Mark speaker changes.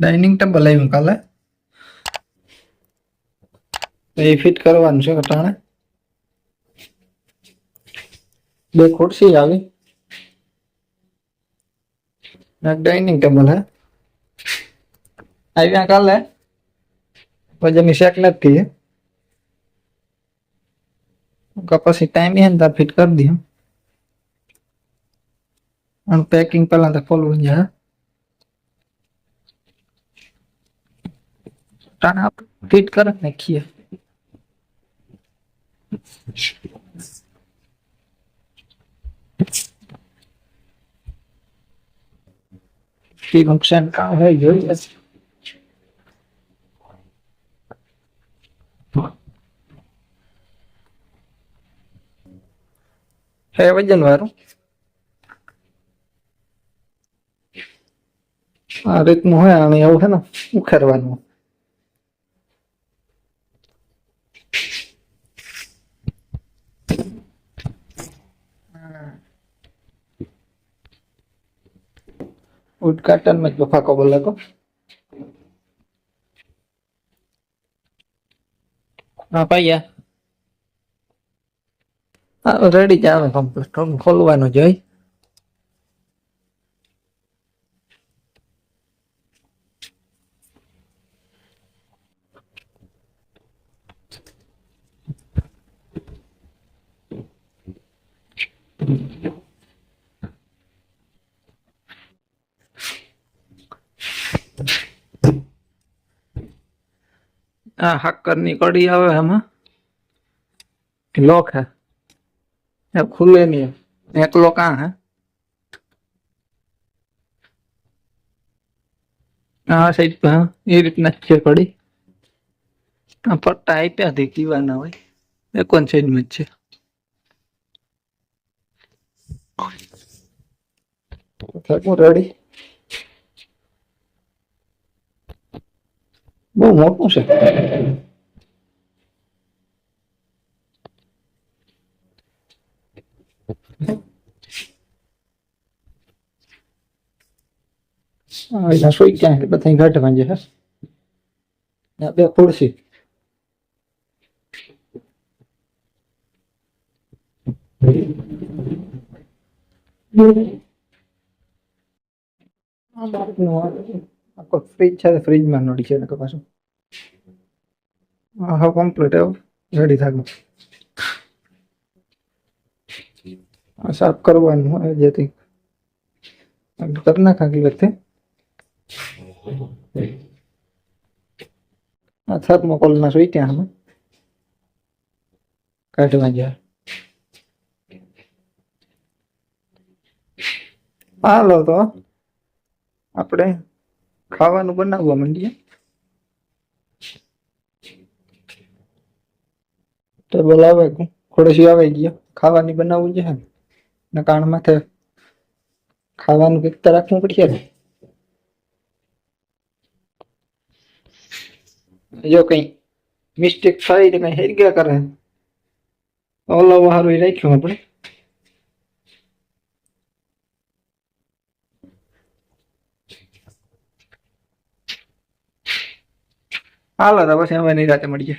Speaker 1: Dining table આવ્યું કાલે, તો એ ફિટ કરવાનું છે અટાણે. 2 ખુરશી આવી, ડાઇનિંગ ટેબલ હે આવ્યા કાલે, પછી શેક નથી પછી ટાઈમ હે ને ત્યાં ફિટ કરી દઈએ. અને પેકિંગ પહેલા તો ખોલવું છે. ટાણા ફિટ કરી નાખીએ. નુકસાન કામ હોય જોઈએ. હે વજન વાળું આ રીતનું હોય. આને એવું છે ને ઉખેરવાનું. ઉદઘાટન માં ફાકો બોલાતો. હા પાયા રેડી જ આવે કમ્પ્લીટ. ખોલવાનું જોઈ આ હાકર ની કડી આવે એમાં લોક હે ખુલે નહી. એકલો કાં હે આ સાઈડ પર એ રીતના છે કડી. પટ્ટા આપ્યા થી કીવાના હોય. એકોન સાઈડ માં જ છે. રેડી બહુ મોટું છે. સોઈ ક્યાં બધા ઘાટ વાંજે હે. 2 ખુરશી ફ્રીજ છે. ફ્રીજમાં નડી છે પાછું. હા કમ્પ્લીટ રેડી થાય. સાફ કરવાનું હોય જેથી કરી નાખ આગલી વખતે. થર્મોકોલ ના સુઈ ત્યાં અમે કાઢવા ગયા. હાલો તો આપણે ખાવાનું બનાવવા માંડીએ. ટેબલ આવે ખુરશી આવે ગયા. ખાવાની બનાવવું છે ને કાણ માથે ખાવાનું કઈક તો રાખવું પડશે. જો કઈ મિસ્ટેક થાય તો કઈ હેરગ્યા કરે. ઓલો હારું રાખ્યું આપણે. હાલો તો પછી અમે નિરાતે મળીએ.